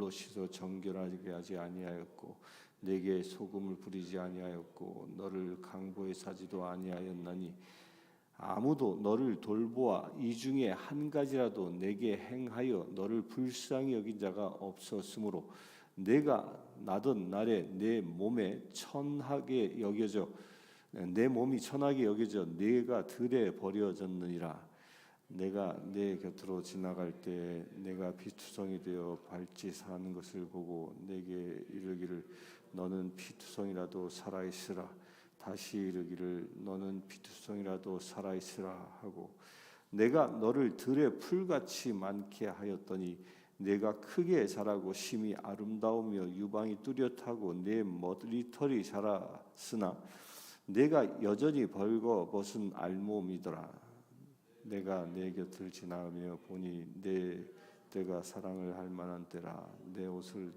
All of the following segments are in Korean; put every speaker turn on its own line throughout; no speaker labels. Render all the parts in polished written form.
물로 씻어 정결하게 하지 아니하였고 내게 소금을 부리지 아니하였고 너를 강보에 사지도 아니하였나니 아무도 너를 돌보아 이 중에 한 가지라도 내게 행하여 너를 불쌍히 여긴 자가 없었으므로 내가 나던 날에 내 몸이 천하게 여겨져 내가 들에 버려졌느니라. 내가 내 곁으로 지나갈 때 내가 피투성이 되어 발짓하는 것을 보고 내게 이르기를 너는 피투성이라도 살아있으라. 다시 이르기를 너는 피투성이라도 살아있으라 하고 내가 너를 들에 풀같이 많게 하였더니 내가 크게 자라고 심히 아름다우며 유방이 뚜렷하고 내 머리털이 자랐으나 내가 여전히 벌거벗은 알몸이더라. 내가 내 곁을 지나가며 보니 내가 사랑을 할 만한 때라. 내 옷을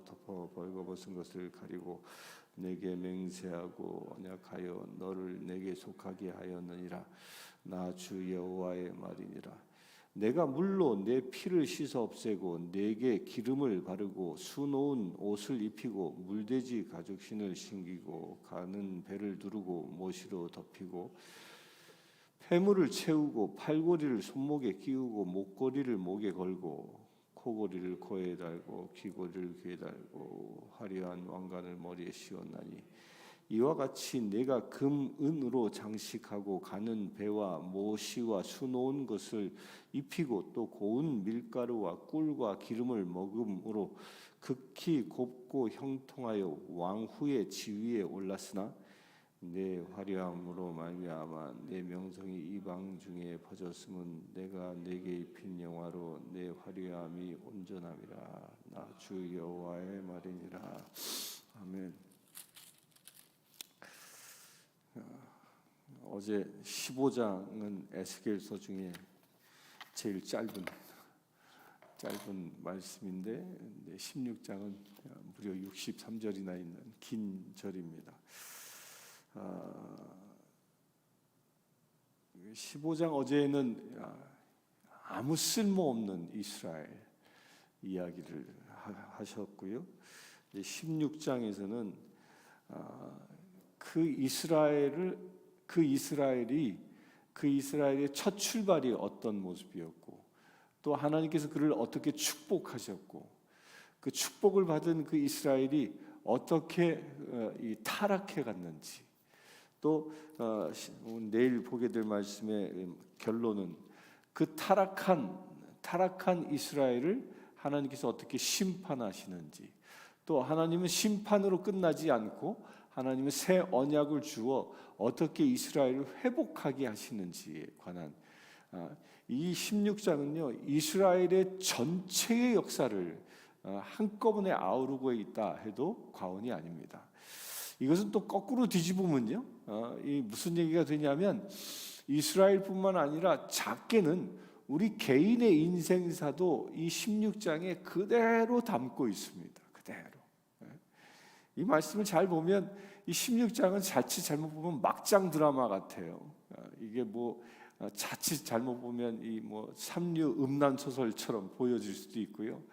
덮어 벌거벗은 것을 가리고 내게 맹세하고 언약하여 너를 내게 속하게 하였느니라. 나 주 여호와의 말이니라. 내가 물로 내 피를 씻어 없애고 내게 기름을 바르고 수놓은 옷을 입히고 물돼지 가죽신을 신기고 가는 배를 두르고 못으로 덮이고 폐물을 채우고 팔고리를 손목에 끼우고 목고리를 목에 걸고 코고리를 코에 달고 귀고리를 귀에 달고 화려한 왕관을 머리에 씌웠나니 이와 같이 내가 금 은으로 장식하고 가는 배와 모시와 수놓은 것을 입히고 또 고운 밀가루와 꿀과 기름을 먹음으로 극히 곱고 형통하여 왕후의 지위에 올랐으나 내 화려함으로 말미암아 내 명성이 이방 중에 퍼졌음은 내가 내게 입힌 영화로 내 화려함이 온전함이라. 나 주 여호와의 말이니라. 아멘. 어제 15장은 에스겔서 중에 제일 짧은 말씀인데 16장은 무려 63절이나 있는 긴 절입니다. 15장 어제는 아무 쓸모없는 이스라엘 이야기를 하셨고요. 16장에서는 그 이스라엘의 첫 출발이 어떤 모습이었고 또 하나님께서 그를 어떻게 축복하셨고 그 축복을 받은 그 이스라엘이 어떻게 타락해 갔는지 또 내일 보게 될 말씀의 결론은 그 타락한 이스라엘을 하나님께서 어떻게 심판하시는지 또 하나님은 심판으로 끝나지 않고 하나님은 새 언약을 주어 어떻게 이스라엘을 회복하게 하시는지에 관한 이 16장은요 이스라엘의 전체의 역사를 한꺼번에 아우르고 있다 해도 과언이 아닙니다. 이것은 또 거꾸로 뒤집으면요 이 무슨 얘기가 되냐면 이스라엘뿐만 아니라 작게는 우리 개인의 인생사도 이 16장에 그대로 담고 있습니다. 그대로. 이 말씀을 잘 보면 이 16장은 자칫 잘못 보면 막장 드라마 같아요. 이게 뭐 자칫 잘못 보면 이 뭐 삼류 음란 소설처럼 보여질 수도 있고요.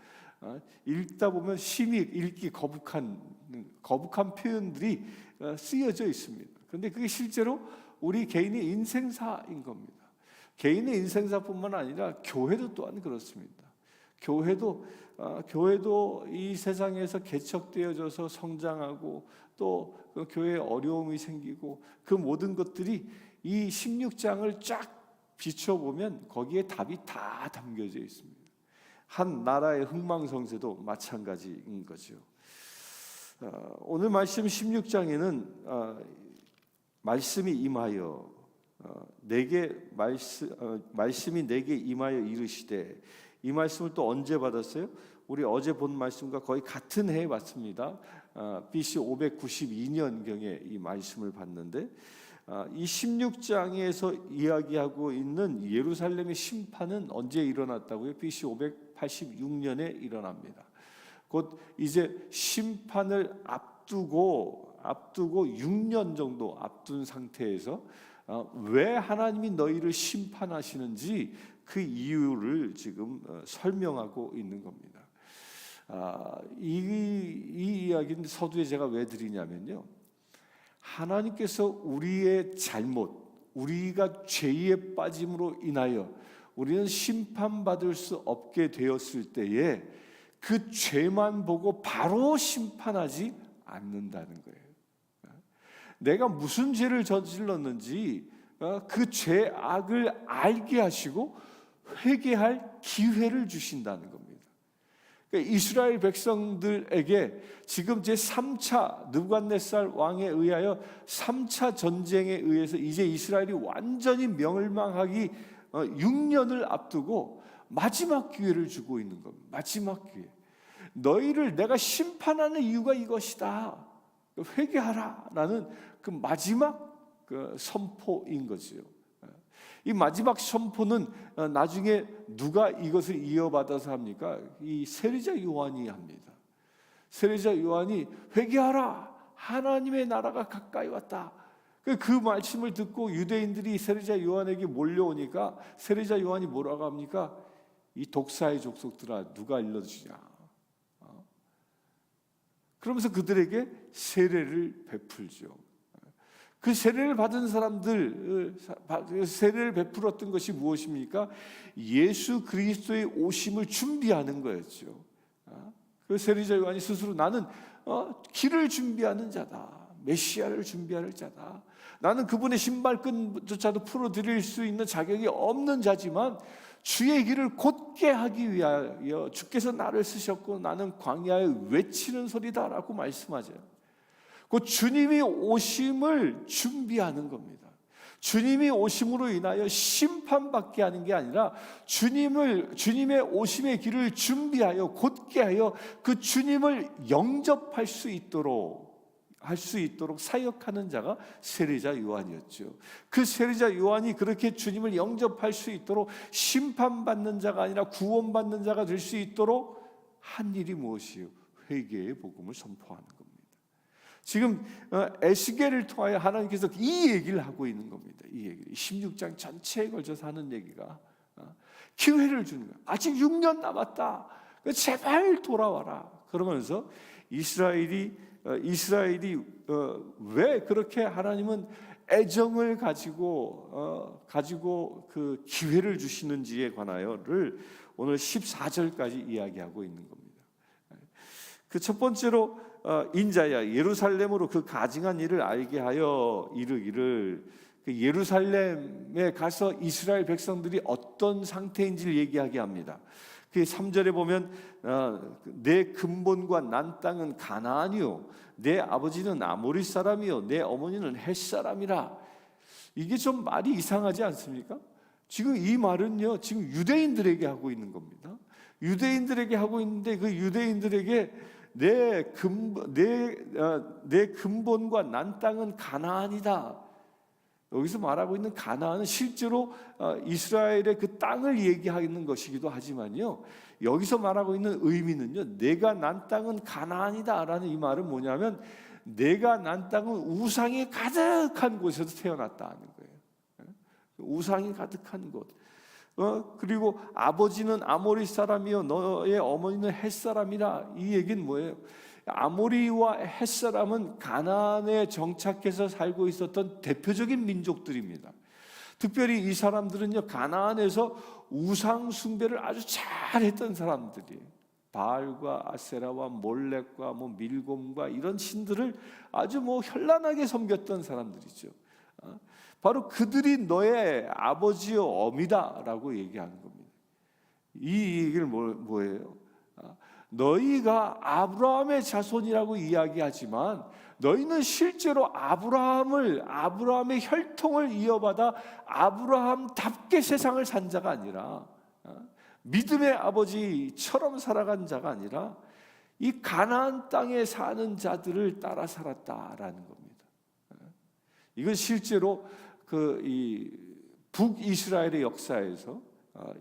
읽다 보면 심히 읽기 거북한 표현들이 쓰여져 있습니다. 그런데 그게 실제로 우리 개인의 인생사인 겁니다. 개인의 인생사뿐만 아니라 교회도 또한 그렇습니다. 교회도 이 세상에서 개척되어져서 성장하고 또 그 교회에 어려움이 생기고 그 모든 것들이 이 16장을 쫙 비춰보면 거기에 답이 다 담겨져 있습니다. 한 나라의 흥망성쇠도 마찬가지인 거죠. 오늘 말씀 16장에는 말씀이 임하여 말씀이 내게 임하여 이르시되 이 말씀을 또 언제 받았어요? 우리 어제 본 말씀과 거의 같은 해에 받습니다. BC 592년경에 이 말씀을 받는데 이 16장에서 이야기하고 있는 예루살렘의 심판은 언제 일어났다고요? BC 586년에 일어납니다. 곧 이제 심판을 앞두고 6년 정도 앞둔 상태에서 왜 하나님이 너희를 심판하시는지 그 이유를 지금 설명하고 있는 겁니다. 이 이야기는 서두에 제가 왜 드리냐면요, 하나님께서 우리의 잘못, 우리가 죄에 빠짐으로 인하여 우리는 심판받을 수 없게 되었을 때에 그 죄만 보고 바로 심판하지 않는다는 거예요. 내가 무슨 죄를 저질렀는지 그 죄악을 알게 하시고 회개할 기회를 주신다는 겁니다. 그러니까 이스라엘 백성들에게 지금 제3차 느부갓네살 왕에 의하여 3차 전쟁에 의해서 이제 이스라엘이 완전히 멸망하기 6년을 앞두고 마지막 기회를 주고 있는 겁니다. 마지막 기회. 너희를 내가 심판하는 이유가 이것이다. 회개하라 라는 그 마지막 선포인 거죠. 이 마지막 선포는 나중에 누가 이것을 이어받아서 합니까? 이 세례자 요한이 합니다. 세례자 요한이 회개하라, 하나님의 나라가 가까이 왔다. 그 말씀을 듣고 유대인들이 세례자 요한에게 몰려오니까 세례자 요한이 뭐라고 합니까? 이 독사의 족속들아, 누가 일러주냐. 그러면서 그들에게 세례를 베풀죠. 그 세례를 받은 사람들, 세례를 베풀었던 것이 무엇입니까? 예수 그리스도의 오심을 준비하는 거였죠. 그 세례자 요한이 스스로 나는 길을 준비하는 자다, 메시아를 준비하는 자다, 나는 그분의 신발끈조차도 풀어드릴 수 있는 자격이 없는 자지만 주의 길을 곧게 하기 위하여 주께서 나를 쓰셨고 나는 광야에 외치는 소리다라고 말씀하죠. 그 주님이 오심을 준비하는 겁니다. 주님이 오심으로 인하여 심판받게 하는 게 아니라 주님의 오심의 길을 준비하여 곧게 하여 그 주님을 영접할 수 있도록 사역하는 자가 세례자 요한이었죠. 그 세례자 요한이 그렇게 주님을 영접할 수 있도록 심판받는 자가 아니라 구원받는 자가 될 수 있도록 한 일이 무엇이요? 회개의 복음을 선포하는 겁니다. 지금 에스겔을 통하여 하나님께서 이 얘기를 하고 있는 겁니다. 이 얘기 16장 전체에 걸쳐서 하는 얘기가 기회를 주는 거예요. 아직 6년 남았다. 제발 돌아와라. 그러면서 이스라엘이 왜 그렇게 하나님은 애정을 가지고 그 기회를 주시는지에 관하여를 오늘 14절까지 이야기하고 있는 겁니다. 그 첫 번째로 인자야 예루살렘으로 그 가증한 일을 알게 하여 이르기를, 그 예루살렘에 가서 이스라엘 백성들이 어떤 상태인지를 얘기하게 합니다. 그 3절에 보면 내 근본과 난 땅은 가나안이요 내 아버지는 아모리 사람이요 내 어머니는 헷 사람이라. 이게 좀 말이 이상하지 않습니까? 지금 이 말은요 지금 유대인들에게 하고 있는 겁니다. 유대인들에게 하고 있는데 그 유대인들에게 내 근본과 난 땅은 가나안이다. 여기서 말하고 있는 가나안은 실제로 이스라엘의 그 땅을 얘기하는 것이기도 하지만요, 여기서 말하고 있는 의미는요, 내가 난 땅은 가나안이다라는 이 말은 뭐냐면 내가 난 땅은 우상이 가득한 곳에서 태어났다는 거예요. 우상이 가득한 곳. 그리고 아버지는 아모리 사람이요 너의 어머니는 헷 사람이라. 이 얘기는 뭐예요? 아모리와 헷 사람은 가나안에 정착해서 살고 있었던 대표적인 민족들입니다. 특별히 이 사람들은요 가나안에서 우상 숭배를 아주 잘했던 사람들이에요. 바알과 아세라와 몰렉과 밀곰과 이런 신들을 아주 현란하게 섬겼던 사람들이죠. 바로 그들이 너의 아버지요 어미다라고 얘기하는 겁니다. 이 얘기를 뭐예요? 너희가 아브라함의 자손이라고 이야기하지만 너희는 실제로 아브라함의 혈통을 이어받아 아브라함답게 세상을 산 자가 아니라, 믿음의 아버지처럼 살아간 자가 아니라 이 가나안 땅에 사는 자들을 따라 살았다라는 겁니다. 이건 실제로 이 북이스라엘의 역사에서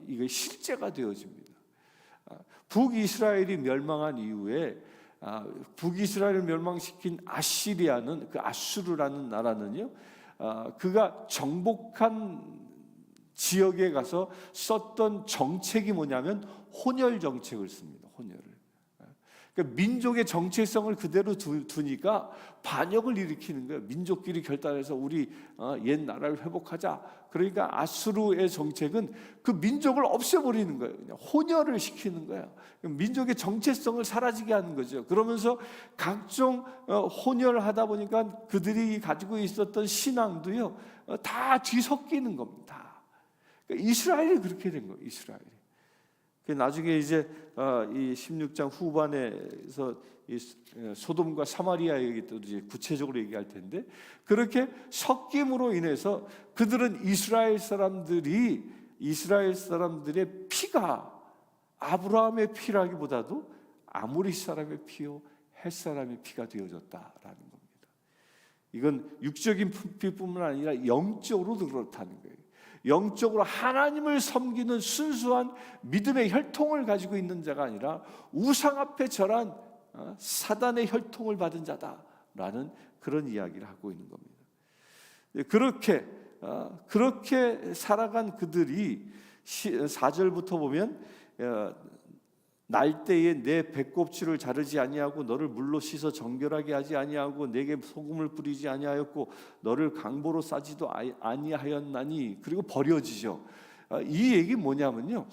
이게 실제가 되어집니다. 북이스라엘이 멸망한 이후에 북이스라엘을 멸망시킨 아시리아는, 그 아수르라는 나라는요, 그가 정복한 지역에 가서 썼던 정책이 뭐냐면 혼혈 정책을 씁니다. 혼혈을. 그러니까 민족의 정체성을 그대로 두니까 반역을 일으키는 거예요. 민족끼리 결단해서 우리 옛 나라를 회복하자. 그러니까 아수르의 정책은 그 민족을 없애버리는 거예요. 그냥 혼혈을 시키는 거예요. 민족의 정체성을 사라지게 하는 거죠. 그러면서 각종 혼혈하다 보니까 그들이 가지고 있었던 신앙도요 다 뒤섞이는 겁니다. 그러니까 이스라엘이 그렇게 된 거예요. 이스라엘이. 나중에 이제 이 16장 후반에서 이 소돔과 사마리아 얘기도 이제 구체적으로 얘기할 텐데, 그렇게 섞임으로 인해서 그들은 이스라엘 사람들의 피가 아브라함의 피라기보다도 아모리 사람의 피요 헷 사람의 피가 되어졌다라는 겁니다. 이건 육적인 피뿐만 아니라 영적으로도 그렇다는 거예요. 영적으로 하나님을 섬기는 순수한 믿음의 혈통을 가지고 있는 자가 아니라 우상 앞에 절한 사단의 혈통을 받은 자다라는 그런 이야기를 하고 있는 겁니다. 그렇게 살아간 그들이 4절부터 보면 날 때에 내 배꼽치를 자르지 아니하고 너를 물로 씻어 정결하게 하지 아니하고 내게 소금을 뿌리지 아니하였고 너를 강보로 싸지도 아니하였나니. 그리고 버려지죠. 이 얘기 뭐냐면요,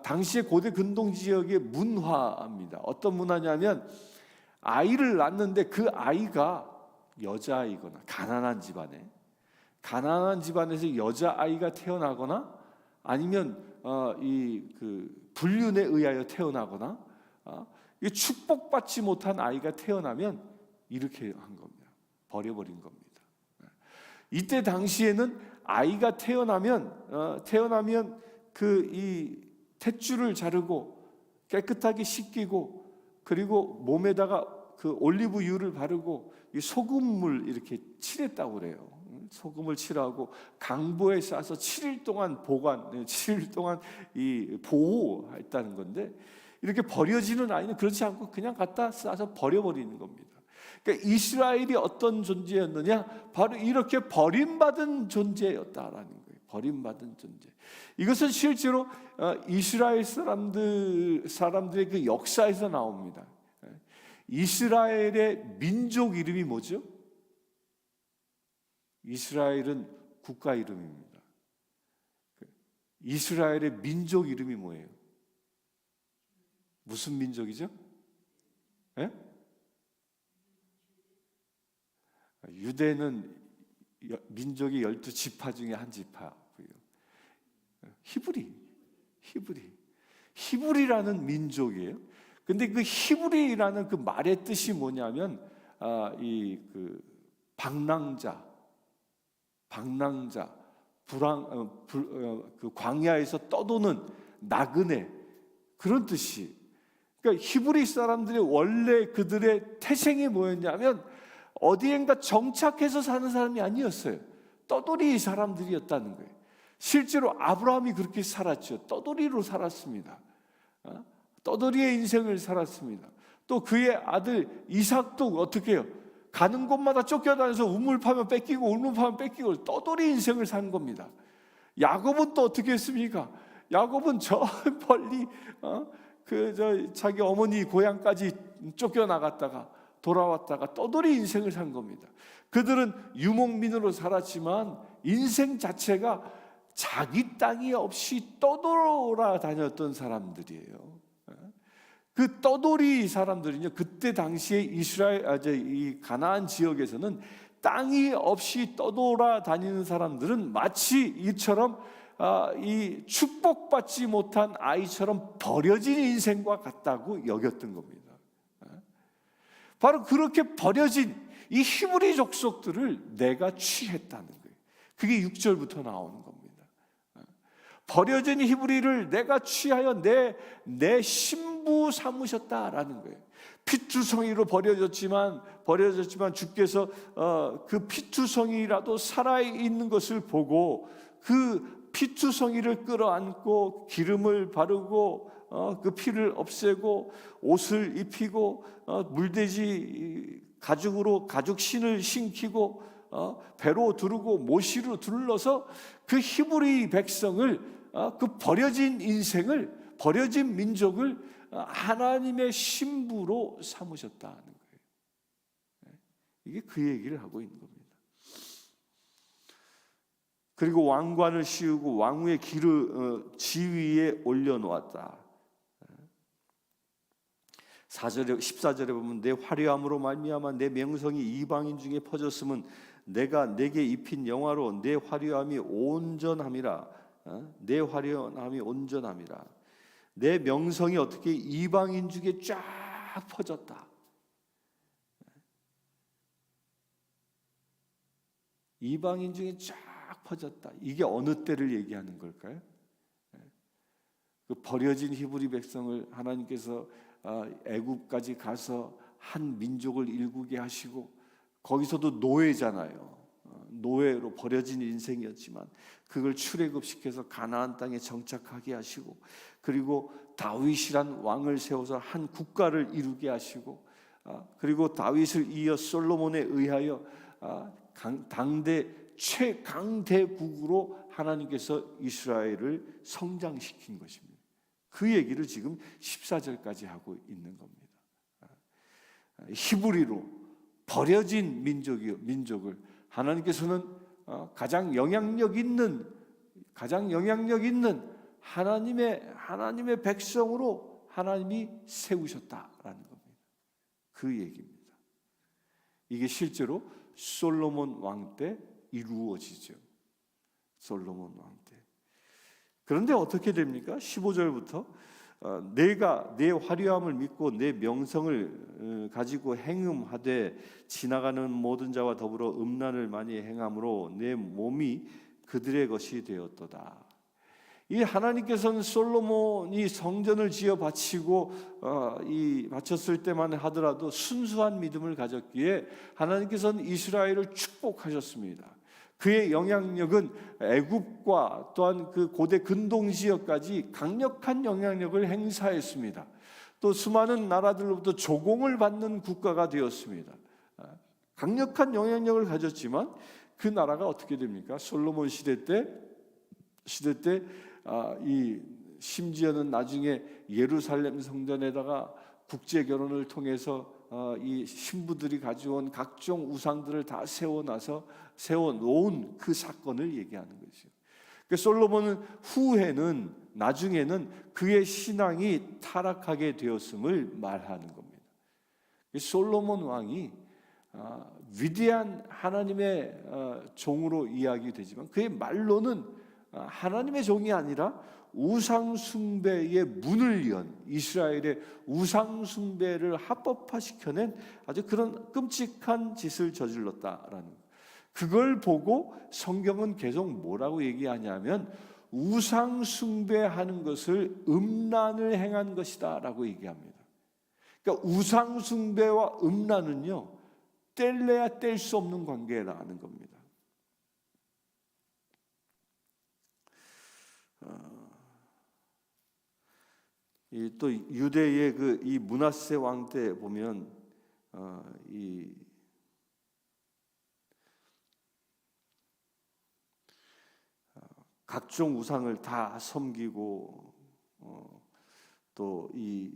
당시의 고대 근동 지역의 문화입니다. 어떤 문화냐면 아이를 낳는데 그 아이가 여자아이거나 가난한 집안에서 여자아이가 태어나거나 아니면 불륜에 의하여 태어나거나 축복받지 못한 아이가 태어나면 이렇게 한 겁니다. 버려버린 겁니다. 이때 당시에는 아이가 태어나면 이 탯줄을 자르고 깨끗하게 씻기고 그리고 몸에다가 그 올리브유를 바르고 이 소금물 이렇게 칠했다고 그래요. 소금을 칠하고 강보에 싸서 7일 동안 7일 동안 이 보호했다는 건데, 이렇게 버려지는 아이는 그렇지 않고 그냥 갖다 싸서 버려버리는 겁니다. 그러니까 이스라엘이 어떤 존재였느냐? 바로 이렇게 버림받은 존재였다라는 거예요. 버림받은 존재. 이것은 실제로 이스라엘 사람들의 그 역사에서 나옵니다. 이스라엘의 민족 이름이 뭐죠? 이스라엘은 국가 이름입니다. 이스라엘의 민족 이름이 뭐예요? 무슨 민족이죠? 예? 유대는 민족의 12지파 중에 한 지파고요. 히브리라는 민족이에요. 근데 그 히브리라는 그 말의 뜻이 뭐냐면 그 광야에서 떠도는 나그네, 그런 뜻이. 그러니까 히브리 사람들이 원래 그들의 태생이 뭐였냐면 어디엔가 정착해서 사는 사람이 아니었어요. 떠돌이 사람들이었다는 거예요. 실제로 아브라함이 그렇게 살았죠. 떠돌이로 살았습니다. 떠돌이의 인생을 살았습니다. 또 그의 아들 이삭도 어떻게 해요? 가는 곳마다 쫓겨다녀서 우물 파면 뺏기고 우물 파면 뺏기고 떠돌이 인생을 산 겁니다. 야곱은 또 어떻게 했습니까? 야곱은 저 멀리 자기 어머니 고향까지 쫓겨나갔다가 돌아왔다가 떠돌이 인생을 산 겁니다. 그들은 유목민으로 살았지만 인생 자체가 자기 땅이 없이 떠돌아다녔던 사람들이에요. 그 떠돌이 사람들은요, 그때 당시에 이 가나안 지역에서는 땅이 없이 떠돌아다니는 사람들은 마치 이처럼 이 축복받지 못한 아이처럼 버려진 인생과 같다고 여겼던 겁니다. 바로 그렇게 버려진 이 히브리 족속들을 내가 취했다는 거예요. 그게 6절부터 나오는 겁니다. 버려진 히브리를 내가 취하여 내 신부 삼으셨다라는 거예요. 피투성이로 버려졌지만 주께서 그 피투성이라도 살아있는 것을 보고 그 피투성이를 끌어안고 기름을 바르고 그 피를 없애고 옷을 입히고 물돼지 가죽으로 가죽신을 신기고 배로 두르고 모시로 둘러서 그 히브리 백성을 그 버려진 인생을, 버려진 민족을 하나님의 신부로 삼으셨다는 거예요. 이게 그 얘기를 하고 있는 겁니다. 그리고 왕관을 씌우고 왕후의 지위에 올려놓았다. 14절에 보면 내 화려함으로 말미암아 내 명성이 이방인 중에 퍼졌음은 내가 내게 입힌 영화로 내 화려함이 온전함이라. 내 화려함이 온전함이라. 내 명성이 어떻게 이방인 중에 쫙 퍼졌다. 이방인 중에 쫙 퍼졌다. 이게 어느 때를 얘기하는 걸까요? 그 버려진 히브리 백성을 하나님께서 애굽까지 가서 한 민족을 일구게 하시고, 거기서도 노예잖아요. 노예로 버려진 인생이었지만 그걸 출애굽시켜서 가나안 땅에 정착하게 하시고, 그리고 다윗이란 왕을 세워서 한 국가를 이루게 하시고, 그리고 다윗을 이어 솔로몬에 의하여 당대 최강대국으로 하나님께서 이스라엘을 성장시킨 것입니다. 그 얘기를 지금 14절까지 하고 있는 겁니다. 히브리로 버려진 민족을 하나님께서는 가장 영향력 있는 하나님의 백성으로 하나님이 세우셨다라는 겁니다. 그 얘기입니다. 이게 실제로 솔로몬 왕 때 이루어지죠. 솔로몬 왕 때. 그런데 어떻게 됩니까? 15절부터 내가 내 화려함을 믿고 내 명성을 가지고 행음하되 지나가는 모든 자와 더불어 음란을 많이 행함으로 내 몸이 그들의 것이 되었도다. 이 하나님께서는 솔로몬이 성전을 지어 바치고 바쳤을 때만 하더라도 순수한 믿음을 가졌기에 하나님께서는 이스라엘을 축복하셨습니다. 그의 영향력은 애굽과 또한 그 고대 근동 지역까지 강력한 영향력을 행사했습니다. 또 수많은 나라들로부터 조공을 받는 국가가 되었습니다. 강력한 영향력을 가졌지만 그 나라가 어떻게 됩니까? 솔로몬 시대 때 이 심지어는 나중에 예루살렘 성전에다가 국제 결혼을 통해서 이 신부들이 가져온 각종 우상들을 다 세워놓은 그 사건을 얘기하는 거죠. 그러니까 솔로몬은 나중에는 그의 신앙이 타락하게 되었음을 말하는 겁니다. 솔로몬 왕이 위대한 하나님의 종으로 이야기되지만 그의 말로는 하나님의 종이 아니라 우상 숭배의 문을 연, 이스라엘의 우상 숭배를 합법화시켜낸 아주 그런 끔찍한 짓을 저질렀다라는 거예요. 그걸 보고 성경은 계속 뭐라고 얘기하냐면 우상 숭배하는 것을 음란을 행한 것이다라고 얘기합니다. 그러니까 우상 숭배와 음란은요, 뗄래야 뗄 수 없는 관계라는 겁니다. 또 유대의 이 므낫세 왕 때 보면 이 각종 우상을 다 섬기고 또 이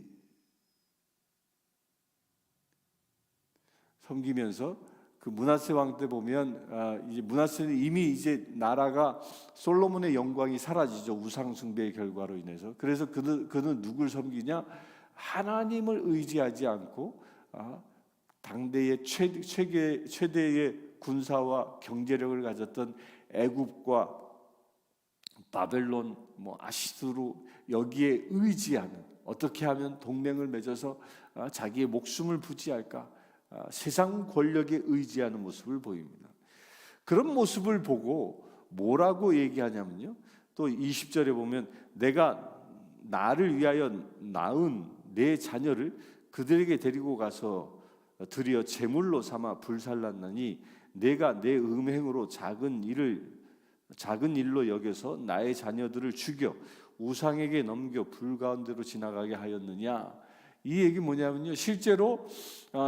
섬기면서 그 므낫세 왕 때 보면 이제 므낫세는 이미 이제 나라가 솔로몬의 영광이 사라지죠. 우상 숭배의 결과로 인해서. 그래서 그는 누굴 섬기냐? 하나님을 의지하지 않고 당대의 최대의 군사와 경제력을 가졌던 애굽과 바벨론, 아시드로 여기에 의지하는, 어떻게 하면 동맹을 맺어서 자기의 목숨을 부지할까? 세상 권력에 의지하는 모습을 보입니다. 그런 모습을 보고 뭐라고 얘기하냐면요, 또 20절에 보면 내가 나를 위하여 낳은 내 자녀를 그들에게 데리고 가서 드려 제물로 삼아 불살랐나니 내가 내 음행으로 작은 일로 여겨서 나의 자녀들을 죽여 우상에게 넘겨 불 가운데로 지나가게 하였느냐. 이 얘기 뭐냐면요, 실제로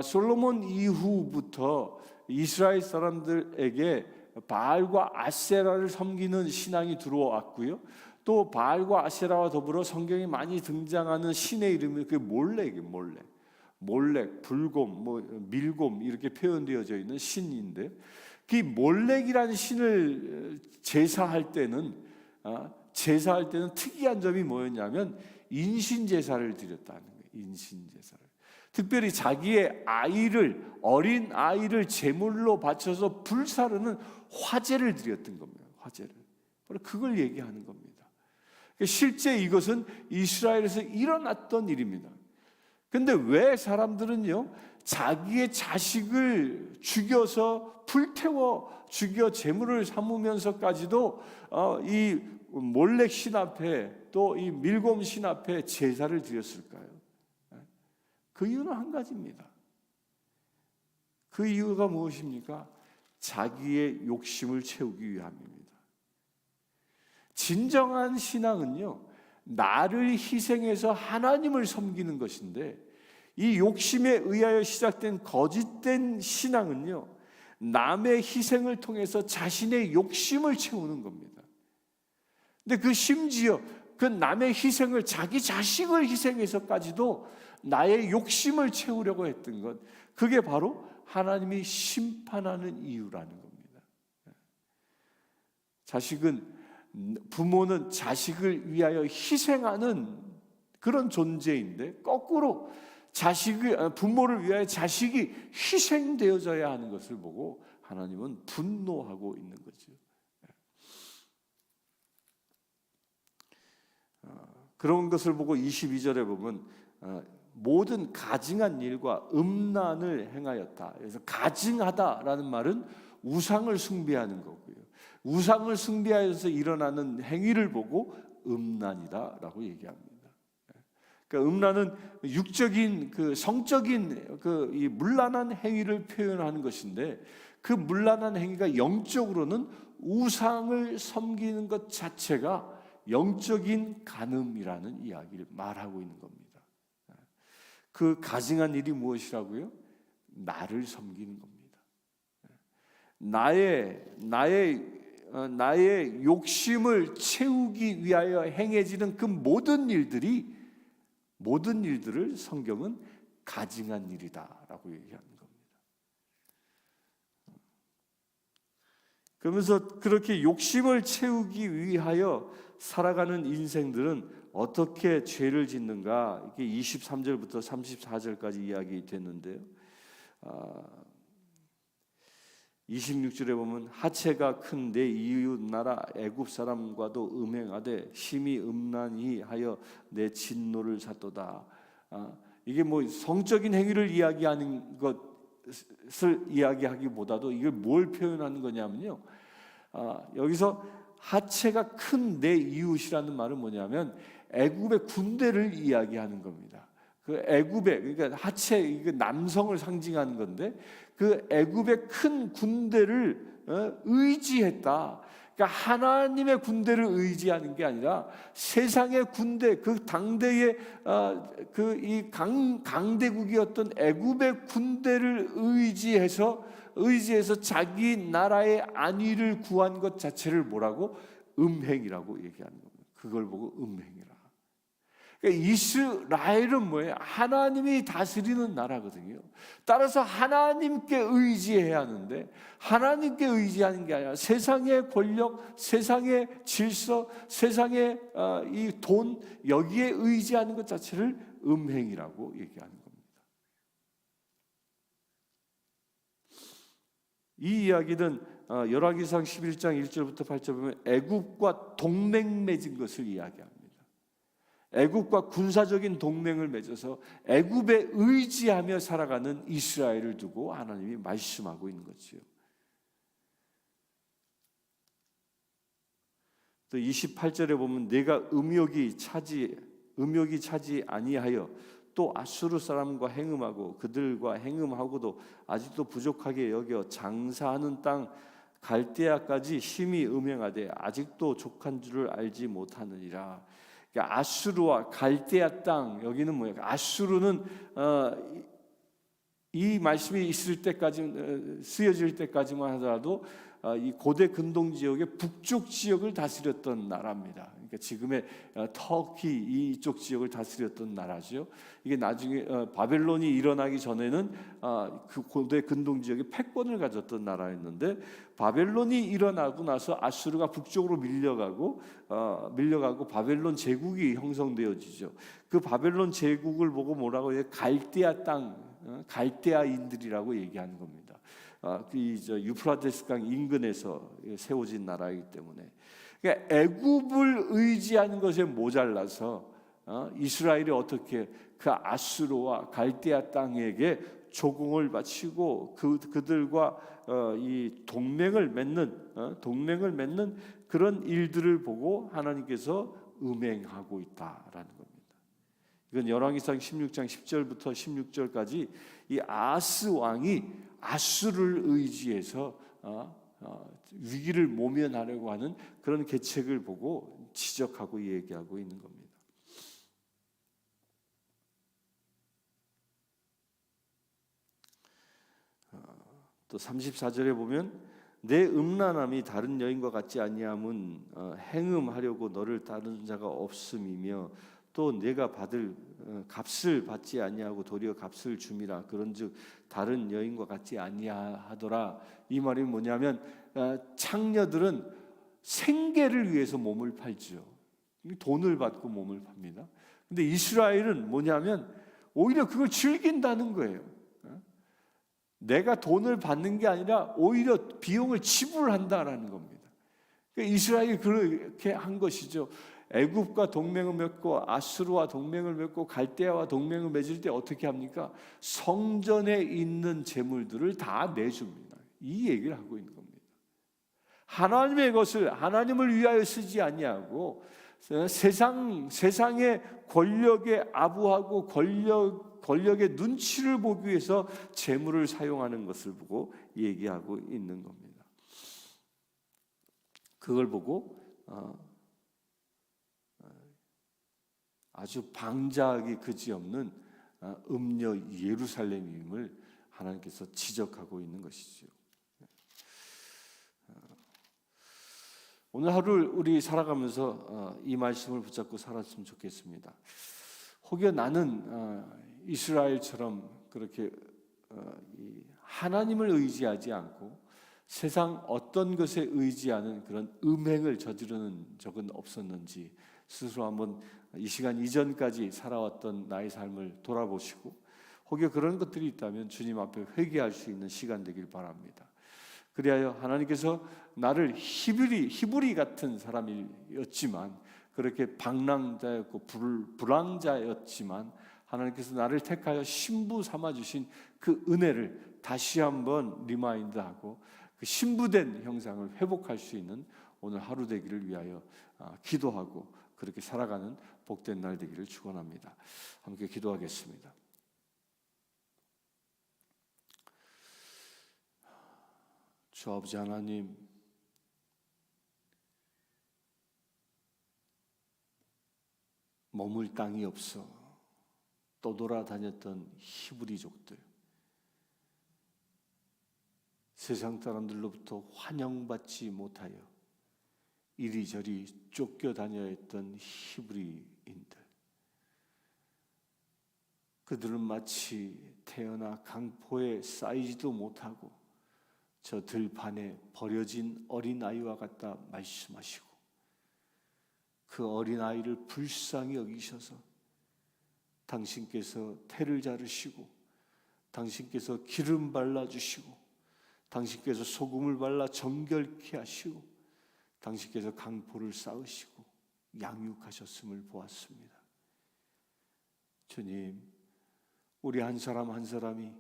솔로몬 이후부터 이스라엘 사람들에게 바알과 아세라를 섬기는 신앙이 들어왔고요, 또 바알과 아세라와 더불어 성경에 많이 등장하는 신의 이름이 그 몰렉이에요. 몰렉, 불곰, 밀곰 이렇게 표현되어져 있는 신인데, 그 몰렉이라는 신을 제사할 때는 특이한 점이 뭐였냐면 인신 제사를 드렸다는 거예요. 인신 제사를. 특별히 자기의 어린 아이를 제물로 바쳐서 불사르는 화제를 드렸던 겁니다. 화제를. 바로 그걸 얘기하는 겁니다. 실제 이것은 이스라엘에서 일어났던 일입니다. 근데 왜 사람들은요, 자기의 자식을 죽여서 불태워 죽여 제물을 삼으면서까지도 이 몰렉 신 앞에, 또 이 밀곰 신 앞에 제사를 드렸을까요? 그 이유는 한 가지입니다. 그 이유가 무엇입니까? 자기의 욕심을 채우기 위함입니다. 진정한 신앙은요, 나를 희생해서 하나님을 섬기는 것인데, 이 욕심에 의하여 시작된 거짓된 신앙은요, 남의 희생을 통해서 자신의 욕심을 채우는 겁니다. 근데 심지어 그 남의 희생을, 자기 자식을 희생해서까지도 나의 욕심을 채우려고 했던 것, 그게 바로 하나님이 심판하는 이유라는 겁니다. 부모는 자식을 위하여 희생하는 그런 존재인데, 거꾸로 부모를 위하여 자식이 희생되어져야 하는 것을 보고 하나님은 분노하고 있는 거죠. 그런 것을 보고 22절에 보면 모든 가증한 일과 음란을 행하였다. 그래서 가증하다라는 말은 우상을 숭배하는 거고요. 우상을 숭배하여서 일어나는 행위를 보고 음란이다라고 얘기합니다. 그러니까 음란은 육적인 성적인 이 문란한 행위를 표현하는 것인데, 그 문란한 행위가 영적으로는 우상을 섬기는 것 자체가 영적인 간음이라는 이야기를 말하고 있는 겁니다. 그 가증한 일이 무엇이라고요? 나를 섬기는 겁니다. 나의 욕심을 채우기 위하여 행해지는 그 모든 일들을 성경은 가증한 일이다라고 얘기하는 겁니다. 그러면서 그렇게 욕심을 채우기 위하여 살아가는 인생들은 어떻게 죄를 짓는가? 이게 23절부터 34절까지 이야기 됐는데요. 26절에 보면 하체가 큰 내 이웃 나라 애굽 사람과도 음행하되 심히 음란히 하여 내 진노를 샀도다. 이게 성적인 행위를 이야기하는 것을 이야기하기보다도 이걸 뭘 표현하는 거냐면요. 여기서 하체가 큰 내 이웃이라는 말은 뭐냐면 애굽의 군대를 이야기하는 겁니다. 그 애굽의, 그러니까 하체, 이게 남성을 상징하는 건데, 그 애굽의 큰 군대를 의지했다. 그러니까 하나님의 군대를 의지하는 게 아니라 세상의 군대, 그 당대의 이 강대국이었던 애굽의 군대를 의지해서 자기 나라의 안위를 구한 것 자체를 뭐라고? 음행이라고 얘기하는 겁니다. 그걸 보고 음행이라. 그러니까 이스라엘은 뭐예요? 하나님이 다스리는 나라거든요. 따라서 하나님께 의지해야 하는데, 하나님께 의지하는 게 아니라 세상의 권력, 세상의 질서, 세상의 이 돈, 여기에 의지하는 것 자체를 음행이라고 얘기하는 겁니다. 이 이야기는 열왕기상 11장 1절부터 8절 보면 애굽과 동맹 맺은 것을 이야기합니다. 애굽과 군사적인 동맹을 맺어서 애굽에 의지하며 살아가는 이스라엘을 두고 하나님이 말씀하고 있는 거지요. 또 28절에 보면 내가 음욕이 차지 아니하여 또 아수르 사람과 행음하고 그들과 행음하고도 아직도 부족하게 여겨 장사하는 땅 갈대아까지 심히 음행하되 아직도 족한 줄을 알지 못하느니라. 그러니까 아수르와 갈대아 땅, 여기는 뭐예요? 아수르는 이 말씀이 있을 때까지 쓰여질 때까지만 하더라도 이 고대 근동 지역의 북쪽 지역을 다스렸던 나라입니다. 그러니까 지금의 터키 이쪽 지역을 다스렸던 나라죠. 이게 나중에 바벨론이 일어나기 전에는 그 고대 근동 지역의 패권을 가졌던 나라였는데, 바벨론이 일어나고 나서 아수르가 북쪽으로 밀려가고 바벨론 제국이 형성되어지죠. 그 바벨론 제국을 보고 뭐라고 해요? 갈대아 땅, 갈대아인들이라고 얘기하는 겁니다. 유프라테스 강 인근에서 세워진 나라이기 때문에, 그러니까 애굽을 의지하는 것에 모자라서 이스라엘이 어떻게 그 아수르와 갈대아 땅에게 조공을 바치고 그들과 이 동맹을 맺는 그런 일들을 보고 하나님께서 음행하고 있다라는 겁니다. 이건 열왕기상 16장 10절부터 16절까지 이 아스 왕이 아수르를 의지해서 위기를 모면하려고 하는 그런 계책을 보고 지적하고 얘기하고 있는 겁니다. 또 34절에 보면 내 음란함이 다른 여인과 같지 아니함은 행음하려고 너를 따르는 자가 없음이며 또 내가 받을 값을 받지 아니하고 도리어 값을 줌이라. 그런즉 다른 여인과 같지 아니하더라. 이 말이 뭐냐면 창녀들은 생계를 위해서 몸을 팔죠. 돈을 받고 몸을 팝니다. 근데 이스라엘은 뭐냐면 오히려 그걸 즐긴다는 거예요. 내가 돈을 받는 게 아니라 오히려 비용을 지불한다라는 겁니다. 그러니까 이스라엘이 그렇게 한 것이죠. 애굽과 동맹을 맺고 아수르와 동맹을 맺고 갈대아와 동맹을 맺을 때 어떻게 합니까? 성전에 있는 재물들을 다 내줍니다. 이 얘기를 하고 있는 겁니다. 하나님의 것을 하나님을 위하여 쓰지 아니하고 세상의 권력에 아부하고 권력의 눈치를 보기 위해서 재물을 사용하는 것을 보고 얘기하고 있는 겁니다. 그걸 보고 아주 방자하기 그지없는 음녀 예루살렘임을 하나님께서 지적하고 있는 것이죠. 오늘 하루 우리 살아가면서 이 말씀을 붙잡고 살았으면 좋겠습니다. 혹여 나는 이스라엘처럼 그렇게 하나님을 의지하지 않고 세상 어떤 것에 의지하는 그런 음행을 저지르는 적은 없었는지 스스로 한번 이 시간 이전까지 살아왔던 나의 삶을 돌아보시고 혹여 그런 것들이 있다면 주님 앞에 회개할 수 있는 시간 되길 바랍니다. 그리하여 하나님께서 나를 히브리 같은 사람이었지만, 그렇게 방랑자였고 불황자였지만 하나님께서 나를 택하여 신부 삼아주신 그 은혜를 다시 한번 리마인드하고 그 신부된 형상을 회복할 수 있는 오늘 하루 되기를 위하여 기도하고 그렇게 살아가는 복된 날 되기를 축원합니다. 함께 기도하겠습니다. 주 아버지 하나님, 머물 땅이 없어 떠돌아다녔던 히브리족들, 세상 사람들로부터 환영받지 못하여 이리저리 쫓겨다녀야 했던 히브리인들, 그들은 마치 태어나 강포에 쌓이지도 못하고 저 들판에 버려진 어린아이와 같다 말씀하시고, 그 어린아이를 불쌍히 여기셔서 당신께서 태를 자르시고 당신께서 기름 발라주시고 당신께서 소금을 발라 정결케 하시고 당신께서 강포를 쌓으시고 양육하셨음을 보았습니다. 주님, 우리 한 사람 한 사람이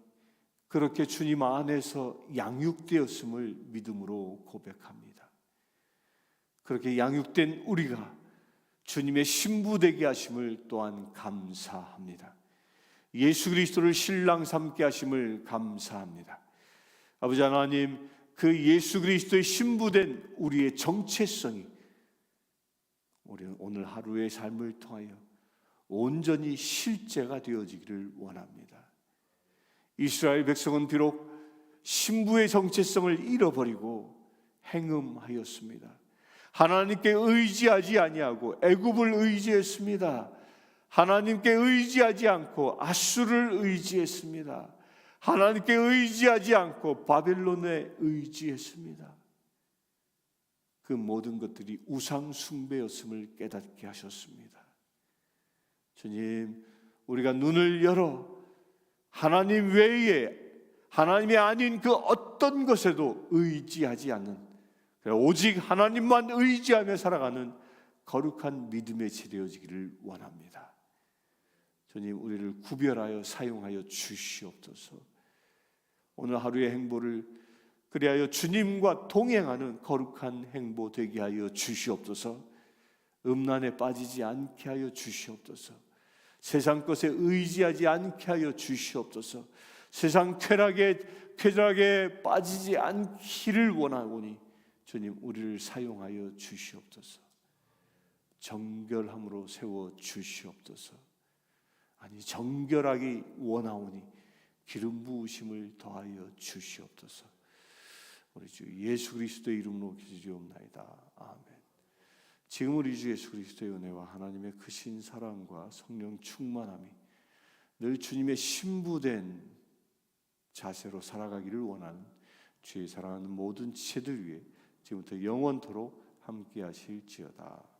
그렇게 주님 안에서 양육되었음을 믿음으로 고백합니다. 그렇게 양육된 우리가 주님의 신부 되게 하심을 또한 감사합니다. 예수 그리스도를 신랑 삼게 하심을 감사합니다. 아버지 하나님, 그 예수 그리스도의 신부된 우리의 정체성이 우리는 오늘 하루의 삶을 통하여 온전히 실제가 되어지기를 원합니다. 이스라엘 백성은 비록 신부의 정체성을 잃어버리고 행음하였습니다. 하나님께 의지하지 아니하고 애굽을 의지했습니다. 하나님께 의지하지 않고 앗수를 의지했습니다. 하나님께 의지하지 않고 바벨론에 의지했습니다. 그 모든 것들이 우상 숭배였음을 깨닫게 하셨습니다. 주님, 우리가 눈을 열어 하나님 외에 하나님이 아닌 그 어떤 것에도 의지하지 않는, 오직 하나님만 의지하며 살아가는 거룩한 믿음의 지되어지기를 원합니다. 주님, 우리를 구별하여 사용하여 주시옵소서. 오늘 하루의 행보를 그리하여 주님과 동행하는 거룩한 행보 되게 하여 주시옵소서. 음란에 빠지지 않게 하여 주시옵소서. 세상 것에 의지하지 않게 하여 주시옵소서. 세상 쾌락에 빠지지 않기를 원하오니 주님, 우리를 사용하여 주시옵소서. 정결함으로 세워 주시옵소서. 아니, 정결하기 원하오니 기름 부으심을 더하여 주시옵소서. 우리 주 예수 그리스도의 이름으로 기도드리옵나이다. 아멘. 지금 우리 주 예수 그리스도의 은혜와 하나님의 크신 사랑과 성령 충만함이 늘 주님의 신부된 자세로 살아가기를 원하는 주의 사랑하는 모든 지체들 위해 지금부터 영원토록 함께 하실지어다.